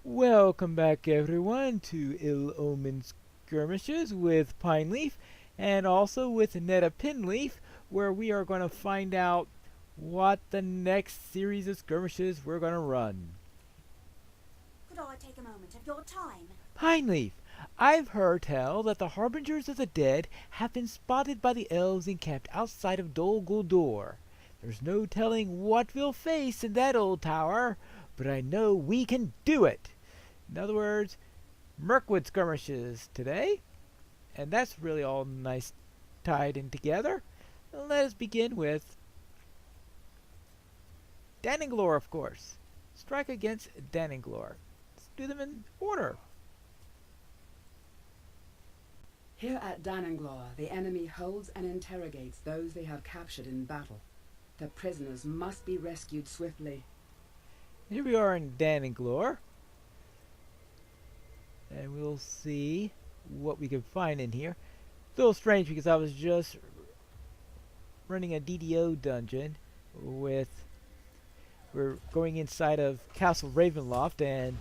Welcome back everyone to Ill-Omened Skirmishes with Pineleaf and also with Pineleaf, where we are going to find out what the next series of skirmishes we're going to run. Could I take a moment of your time? Pineleaf, I've heard tell that the harbingers of the dead have been spotted by the elves encamped outside of Dol Guldur. There's no telling what we'll face in that old tower, but I know we can do it. In other words, Mirkwood skirmishes today, and that's really all nice tied in together. Let us begin with Dananglor, of course. Strike against Dananglor. Let's do them in order. Here at Dananglor, the enemy holds and interrogates those they have captured in battle. The prisoners must be rescued swiftly. Here we are in Dananglor. And we'll see what we can find in here. It's a little strange because I was just running a DDO dungeon with... We're going inside of Castle Ravenloft, and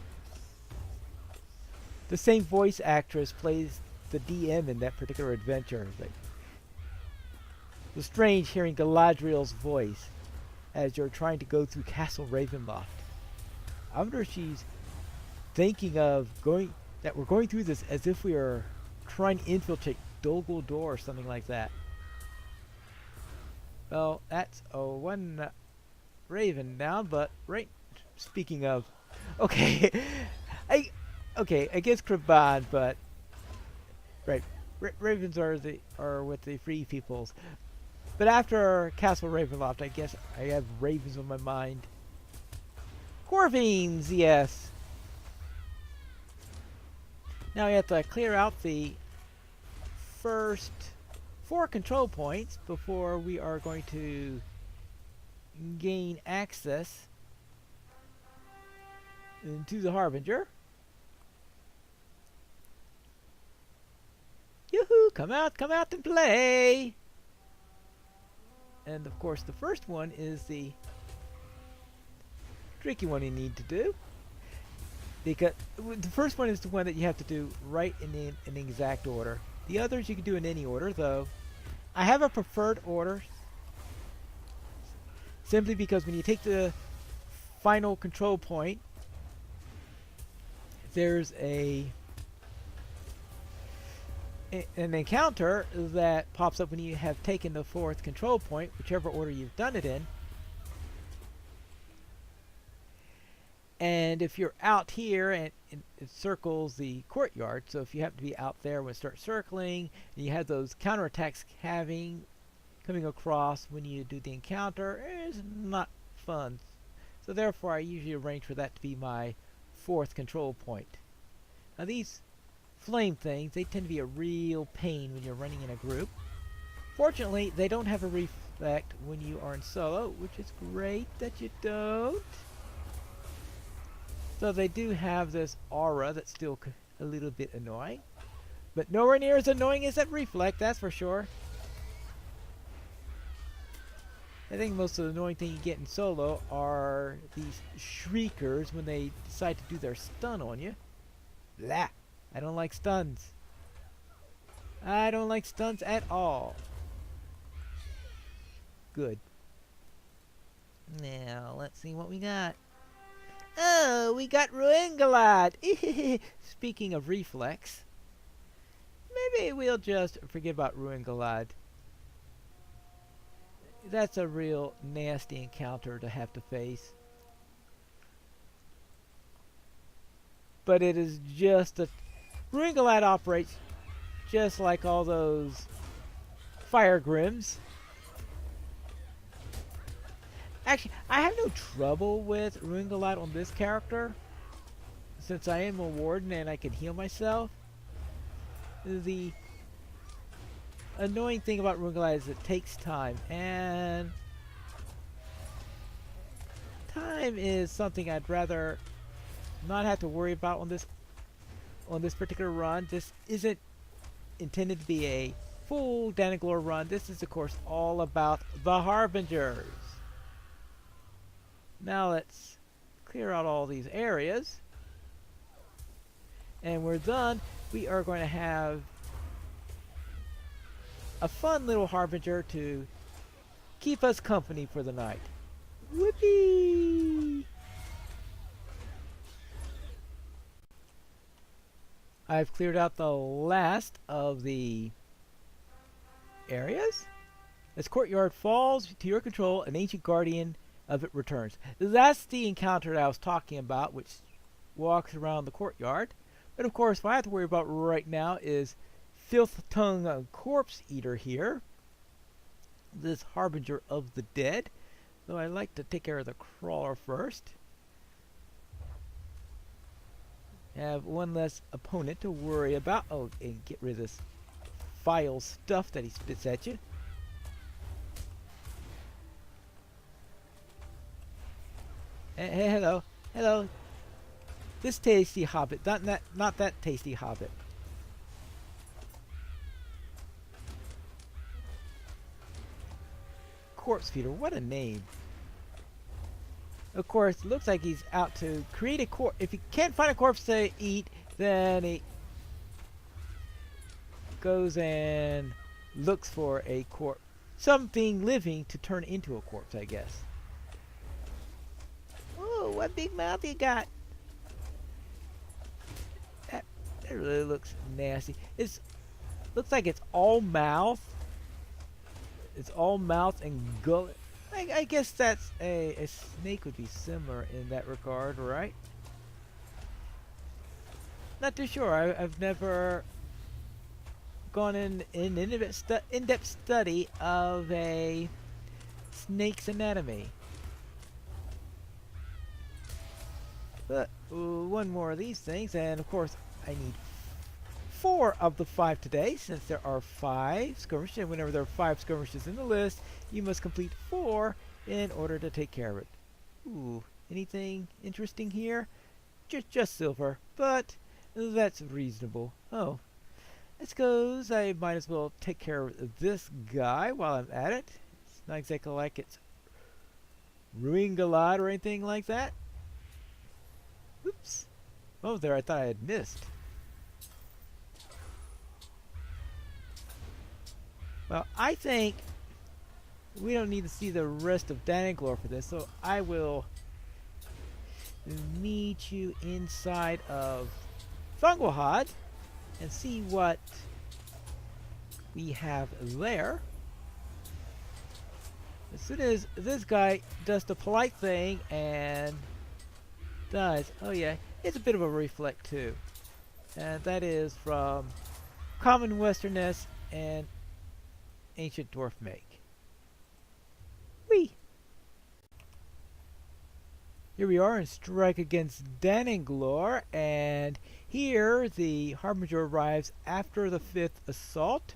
the same voice actress plays the DM in that particular adventure. It was strange hearing Galadriel's voice as you're trying to go through Castle Ravenloft. I wonder if she's thinking of that we're going through this as if we are trying to infiltrate Dol Guldur or something like that. Well, that's one raven down, but right. Speaking of, okay, I guess Kraban, but right, ravens are with the free peoples. But after Castle Ravenloft, I guess I have ravens on my mind. Corvines, yes. Now we have to clear out the first 4 control points before we are going to gain access to the Harbinger. Yoo-hoo! Come out and play! And of course the first one is the tricky one you need to do. Because the first one is the one that you have to do right in exact order. The others you can do in any order, though. I have a preferred order. Simply because when you take the final control point, there's an encounter that pops up when you have taken the 4th control point, whichever order you've done it in. And if you're out here, and it circles the courtyard, so if you happen to be out there when it starts circling, and you have those counterattacks coming across when you do the encounter, it's not fun. So therefore, I usually arrange for that to be my 4th control point. Now these flame things, they tend to be a real pain when you're running in a group. Fortunately, they don't have a reflect when you are in solo, which is great that you don't. So they do have this aura that's still a little bit annoying. But nowhere near as annoying as that reflect, that's for sure. I think most of the annoying thing you get in solo are these shriekers when they decide to do their stun on you. Blah! I don't like stuns. I don't like stuns at all. Good. Now, let's see what we got. Oh, we got Ruingalad! Speaking of reflex, maybe we'll just forget about Ruingalad. That's a real nasty encounter to have to face. But it is just a... Ruingalad operates just like all those fire grims. Actually, I have no trouble with Ruingalad on this character, since I am a warden and I can heal myself. The annoying thing about Ruingalad is it takes time, and time is something I'd rather not have to worry about on this particular run. This isn't intended to be a full Dananglor run. This is, of course, all about the Harbingers. Now let's clear out all these areas. and we're done, we are going to have a fun little harbinger to keep us company for the night. Whoopee! I've cleared out the last of the areas. As courtyard falls to your control, an ancient guardian of it returns. That's the encounter that I was talking about, which walks around the courtyard. But of course, what I have to worry about right now is Filth-Tongue Corpse Eater here. This harbinger of the dead. So I like to take care of the crawler first. Have one less opponent to worry about. Oh, and get rid of this vile stuff that he spits at you. Hey, hello, hello. This tasty hobbit, not that tasty hobbit. Corpse feeder, what a name. Of course, looks like he's out to create a corpse. If he can't find a corpse to eat, then he goes and looks for a corpse. Something living to turn into a corpse, I guess. Oh, what big mouth you got. That really looks nasty. Looks like it's all mouth. It's all mouth and gullet. I guess that's a snake would be similar in that regard, right? Not too sure. I've never gone in in-depth study of a snake's anatomy. But one more of these things, and of course I need 4 of the 5 today, since there are 5 skirmishes, and whenever there are 5 skirmishes in the list, you must complete 4 in order to take care of it. Ooh, anything interesting here? Just silver, but that's reasonable. Oh, I suppose I might as well take care of this guy while I'm at it. It's not exactly like it's Ruingalad or anything like that. Oops. Oh, there, I thought I had missed. Well, I think we don't need to see the rest of Dananglor for this, so I will meet you inside of Fungalhad and see what we have there. As soon as this guy does the polite thing and dies, oh yeah, it's a bit of a reflect too, and that is from Common Westernness and Ancient Dwarf make. Whee! Here we are in Strike Against Dananglor, and here the Harbinger arrives after the 5th assault.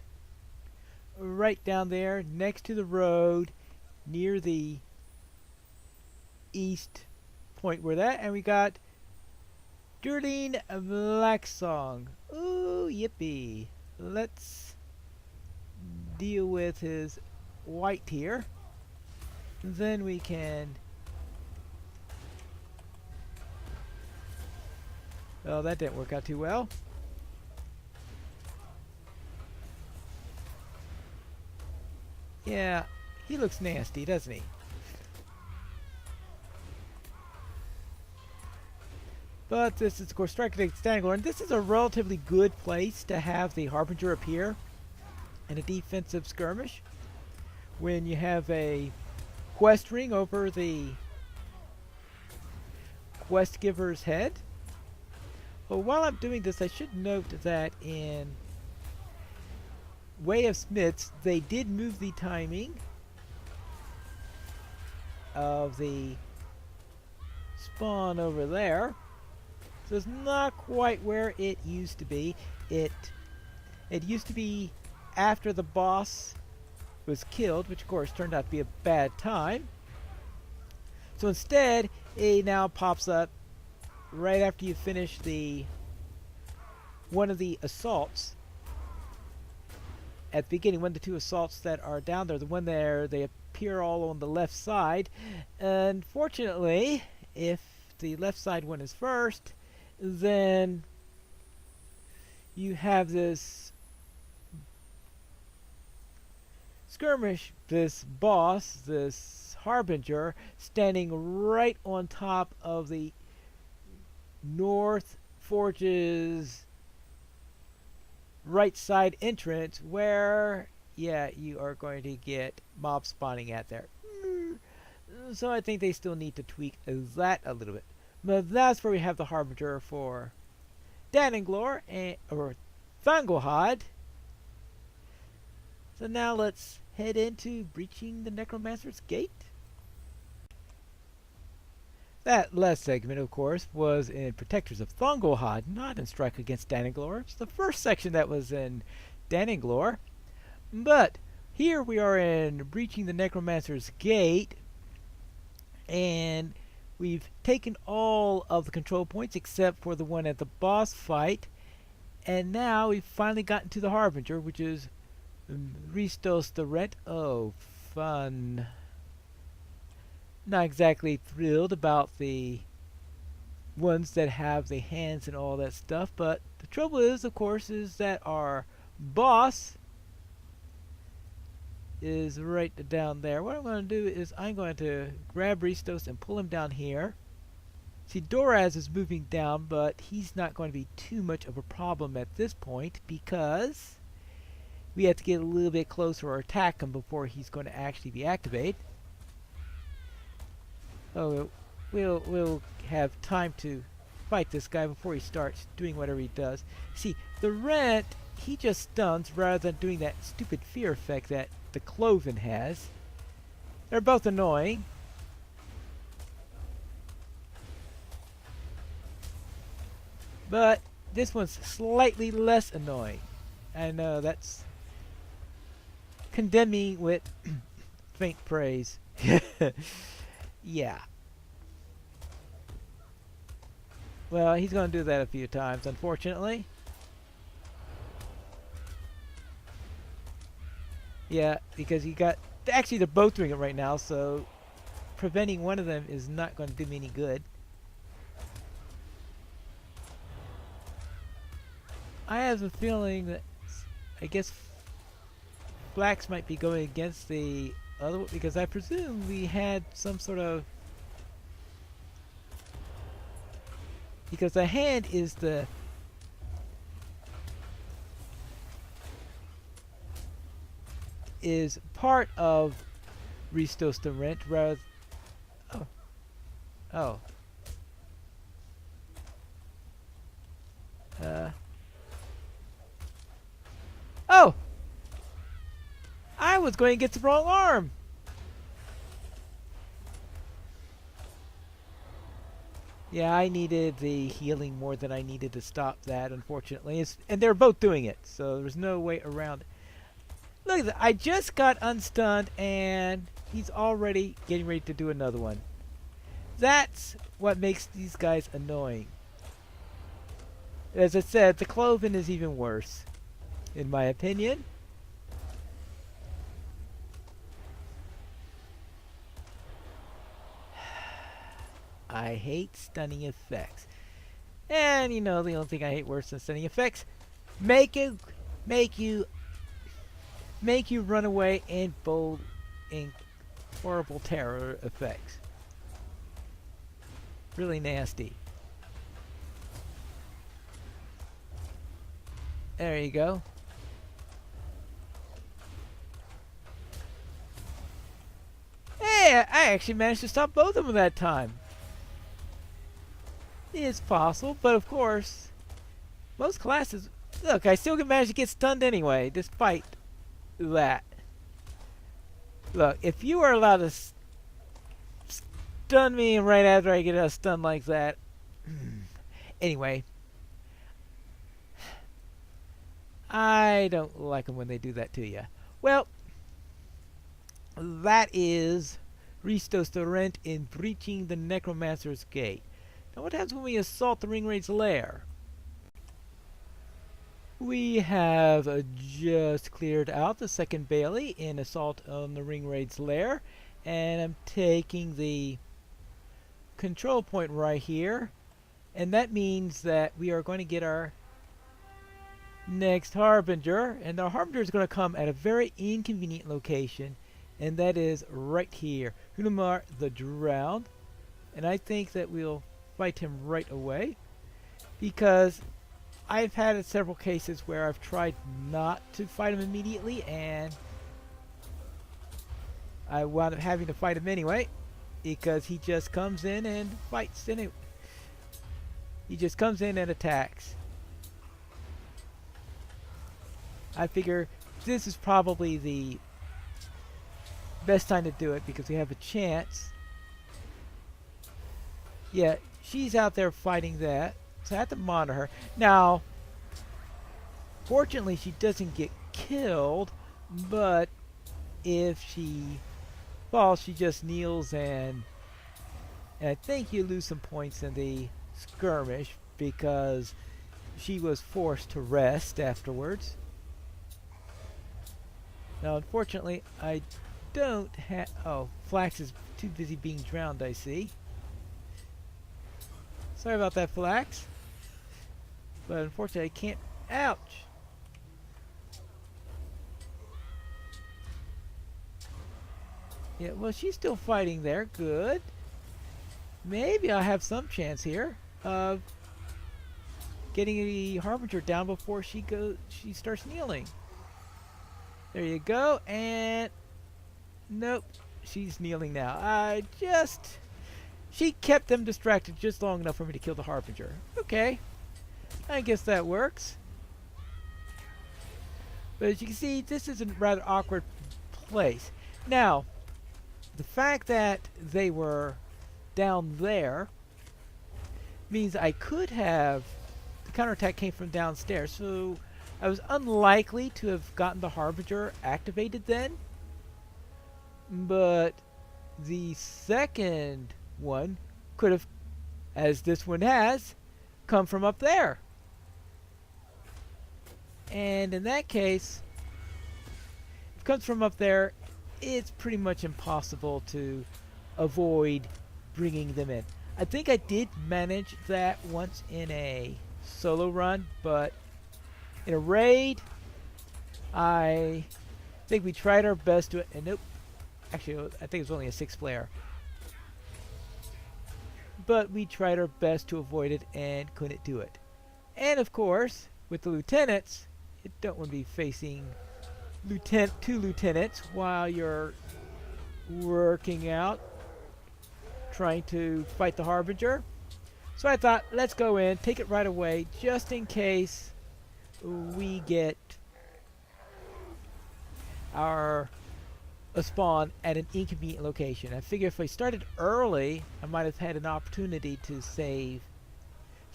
Right down there, next to the road, near the east point where that, and we got Durline Blacksong. Ooh, yippee. Let's deal with his white here. Then we can... Oh, that didn't work out too well. Yeah, he looks nasty, doesn't he? But this is, of course, Strike Against Dananglor, and this is a relatively good place to have the Harbinger appear in a defensive skirmish. When you have a quest ring over the quest giver's head. Well, while I'm doing this, I should note that in Way of Smiths, they did move the timing of the spawn over there. So it's not quite where it used to be. It used to be after the boss was killed, which of course turned out to be a bad time. So instead, it now pops up right after you finish one of the assaults at the beginning. One of the 2 assaults that are down there, the one there, they appear all on the left side. Unfortunately, if the left side one is first, then you have this skirmish, this boss, this harbinger, standing right on top of the North Forge's right side entrance, where, yeah, you are going to get mob spawning at there. So I think they still need to tweak that a little bit. But that's where we have the harbinger for Dananglor, or Thangolhad. So now let's head into breaching the Necromancer's Gate. That last segment, of course, was in Protectors of Thangolhad, not in Strike Against Dananglor. It's the first section that was in Dananglor. But here we are in Breaching the Necromancer's Gate, and we've taken all of the control points except for the one at the boss fight. And now we've finally gotten to the Harbinger, which is Ristos the Rent. Oh, fun. Not exactly thrilled about the ones that have the hands and all that stuff, but the trouble is, of course, is that our boss is right down there. What I'm going to do is I'm going to grab Ristos and pull him down here. See, Doraz is moving down, but he's not going to be too much of a problem at this point because we have to get a little bit closer or attack him before he's going to actually be activated. Oh, we'll have time to fight this guy before he starts doing whatever he does. See, the Rent, he just stuns rather than doing that stupid fear effect that the Cloven has. They're both annoying. But this one's slightly less annoying. I know that's condemning with faint praise. Yeah. Well, he's going to do that a few times, unfortunately. Yeah, because you got... Actually, they're both doing it right now, so preventing one of them is not going to do me any good. I have a feeling that, I guess, Flax might be going against the other one, because I presume we had some sort of... Because the hand is the... is part of Ristos the Rent, rather... Oh. Oh. Oh! I was going against the wrong arm! Yeah, I needed the healing more than I needed to stop that, unfortunately. And they're both doing it, so there's no way around it. Look at that. I just got unstunned, and he's already getting ready to do another one. That's what makes these guys annoying. As I said, the Cloven is even worse, in my opinion. I hate stunning effects. And you know, the only thing I hate worse than stunning effects, make you run away in bold and horrible terror effects. Really nasty. There you go. Hey, I actually managed to stop both of them that time. It's possible, but of course, most classes... Look, I still can manage to get stunned anyway, despite that. Look, if you are allowed to stun me right after I get a stun like that... Anyway. I don't like them when they do that to you. Well, that is Ristos the Rent in Breaching the Necromancer's Gate. Now what happens when we assault the Ringwraith's lair? We have just cleared out the second Bailey in assault on the Ringwraith's lair, and I'm taking the control point right here, and that means that we are going to get our next Harbinger, and the Harbinger is going to come at a very inconvenient location, and that is right here. Hunamar the Drowned, and I think that we'll fight him right away, because I've had several cases where I've tried not to fight him immediately, and I wound up having to fight him anyway, because he just comes in and fights anyway. He just comes in and attacks. I figure this is probably the best time to do it because we have a chance. Yeah, she's out there fighting that, so I have to monitor her. Now, fortunately she doesn't get killed, but if she falls, she just kneels, and I think you lose some points in the skirmish because she was forced to rest afterwards. Now, unfortunately, I don't have... Oh, Flax is too busy being drowned, I see. Sorry about that, Flax. But unfortunately, I can't... Ouch! Yeah, well, she's still fighting there. Good. Maybe I'll have some chance here of getting the Harbinger down before she starts kneeling. There you go, and nope, she's kneeling now. She kept them distracted just long enough for me to kill the Harbinger. Okay, I guess that works. But as you can see, this is a rather awkward place. Now, the fact that they were down there means I could have... The counterattack came from downstairs, so I was unlikely to have gotten the Harbinger activated then. But the second one could have, as this one has, come from up there. And in that case, if it comes from up there, it's pretty much impossible to avoid bringing them in. I think I did manage that once in a solo run, but in a raid, I think we tried our best to... And nope. Actually, I think it was only a 6-player. But we tried our best to avoid it and couldn't do it. And of course, with the lieutenants, you don't want to be facing two lieutenants while you're working out, trying to fight the Harbinger. So I thought, let's go in, take it right away, just in case we get a spawn at an inconvenient location. I figure if I started early, I might have had an opportunity to save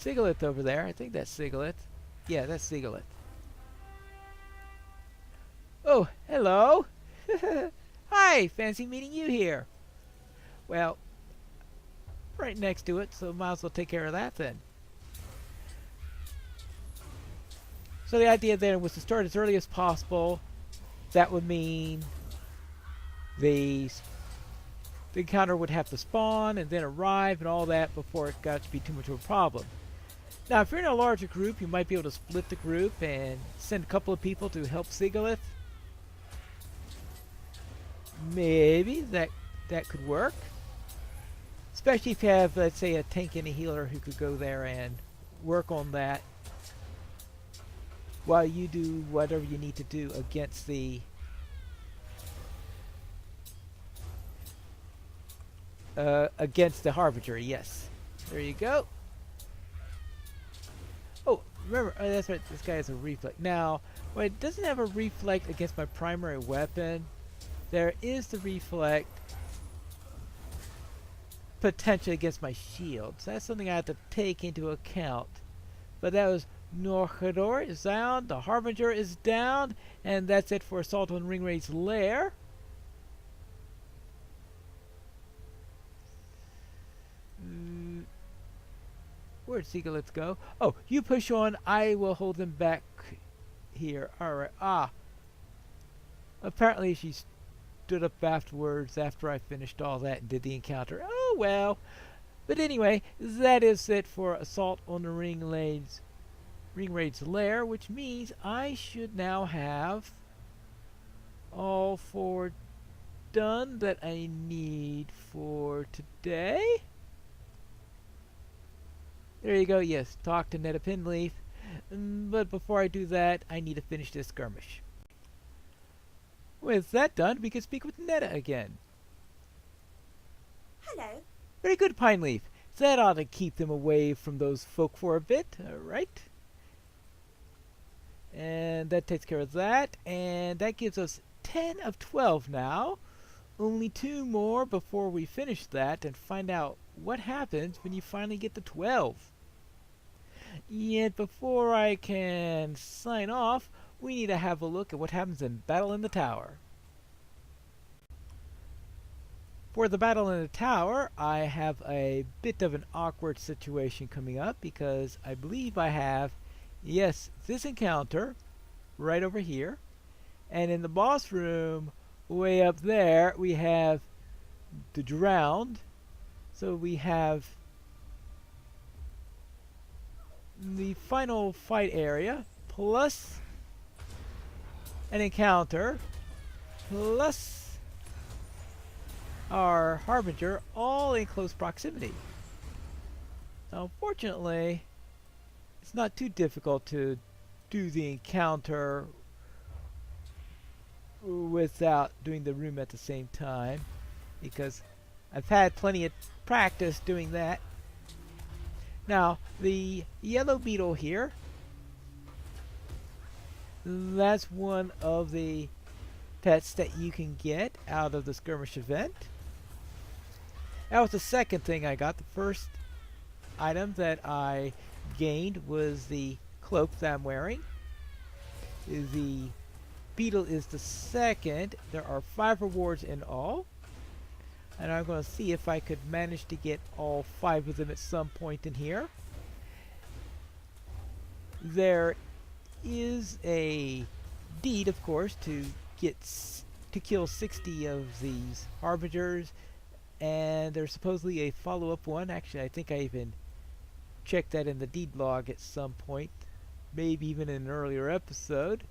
Sigilith over there. I think that's Sigilith. Yeah, that's Sigilith. Oh, hello! Hi, fancy meeting you here. Well, right next to it, so might as well take care of that then. So the idea there was to start as early as possible. That would mean the encounter would have to spawn and then arrive and all that before it got to be too much of a problem. Now, if you're in a larger group, you might be able to split the group and send a couple of people to help Sigilith. Maybe that could work. Especially if you have, let's say, a tank and a healer who could go there and work on that while you do whatever you need to do against the Harbinger. Yes, there you go. Oh, remember, that's right, this guy has a reflect. Now, well, it doesn't have a reflect against my primary weapon. There is the reflect potential against my shield, so that's something I have to take into account. But that was Norhador is down, the Harbinger is down, and that's it for Assault on Ringraid's Lair. Where'd Sigilith go? Oh, you push on, I will hold them back here. Alright, apparently she stood up afterwards after I finished all that and did the encounter. Oh well. But anyway, that is it for Assault on the Ringlaid's Ring Raid's lair, which means I should now have all 4 done that I need for today. There you go, yes, talk to Netta Pineleaf. But before I do that, I need to finish this skirmish. With that done, we can speak with Netta again. Hello. Very good, Pineleaf. That ought to keep them away from those folk for a bit, right? And that takes care of that, and that gives us 10 of 12 now. Only 2 more before we finish that and find out what happens when you finally get to 12. Yet before I can sign off, we need to have a look at what happens in Battle in the Tower. For the Battle in the Tower, I have a bit of an awkward situation coming up because I believe I have, yes, this encounter right over here, and in the boss room way up there we have the Drowned. So we have the final fight area plus an encounter plus our Harbinger, all in close proximity. Now, unfortunately, it's not too difficult to do the encounter without doing the room at the same time, because I've had plenty of practice doing that. Now, the yellow beetle here, that's one of the pets that you can get out of the skirmish event. That was the second thing I got. The first item that I gained was the cloak that I'm wearing. The beetle is the second. There are 5 rewards in all. And I'm going to see if I could manage to get all 5 of them at some point in here. There is a deed, of course, to kill 60 of these Harbingers. And there's supposedly a follow-up one. Actually, I think I even checked that in the deed log at some point, maybe even in an earlier episode,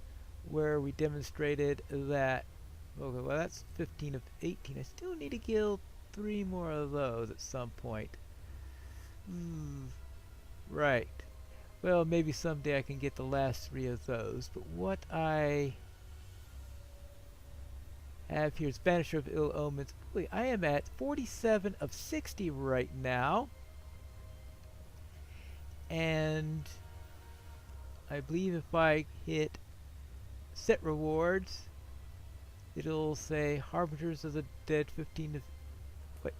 where we demonstrated that. Okay, well, that's 15 of 18. I still need to kill 3 more of those at some point. Right. Well, maybe someday I can get the last 3 of those. But what I have here is Banisher of Ill-Omens. Wait, I am at 47 of 60 right now. And I believe if I hit set rewards, it'll say Harbingers of the Dead 15 of... Wait.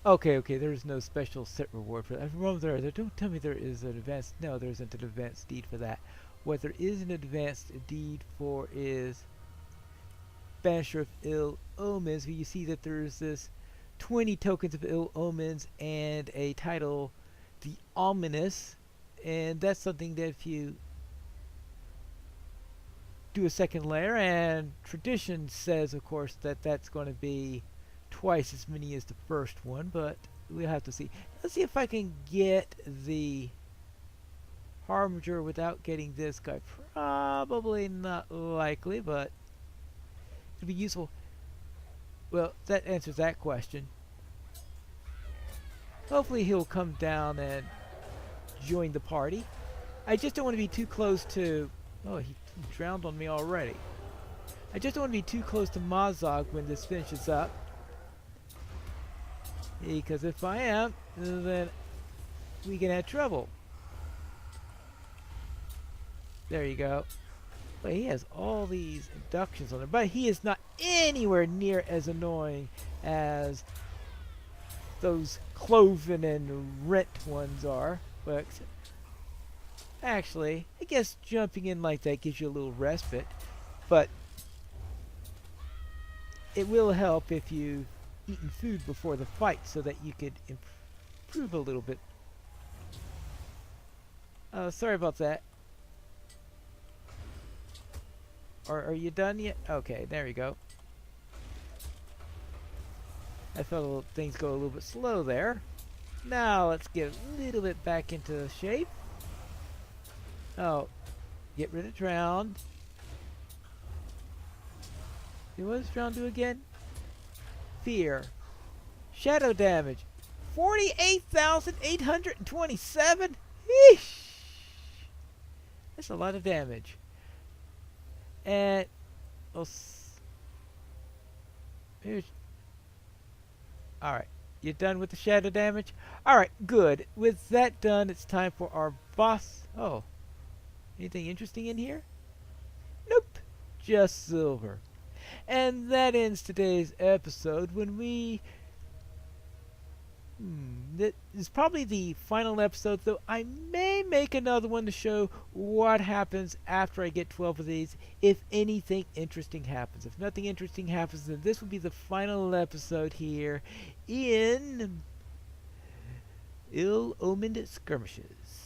Okay, there's no special set reward for that. Remember, don't tell me there is an advanced... No, there isn't an advanced deed for that. What there is an advanced deed for is Banisher of Ill-Omens, where you see that there's this 20 tokens of Ill-Omens and a title, the Ominous, and that's something that if you do a second layer, and tradition says, of course, that that's going to be twice as many as the first one, but we'll have to see. Let's see if I can get the Harbinger without getting this guy. Probably not likely, but it'll be useful. Well, that answers that question. Hopefully he'll come down and join the party. I just don't want to be too close to... Oh, he drowned on me already. I just don't want to be too close to Mazog when this finishes up. Because if I am, then we can have trouble. There you go. But he has all these inductions on him. But he is not anywhere near as annoying as those cloven and rent ones are. But actually, I guess jumping in like that gives you a little respite. But it will help if you've eaten food before the fight so that you could improve a little bit. Sorry about that. Are you done yet? Okay, there you go. I felt things go a little bit slow there. Now let's get a little bit back into shape. Oh, get rid of drowned. See, what does drowned do again? Fear. Shadow damage. 48,827? Eesh! That's a lot of damage. And here's alright. You done with the shadow damage? Alright, good. With that done, it's time for our boss. Oh. Anything interesting in here? Nope. Just silver. And that ends today's episode when we... That is probably the final episode, though I may make another one to show what happens after I get 12 of these, if anything interesting happens. If nothing interesting happens, then this will be the final episode here in Ill-Omened Skirmishes.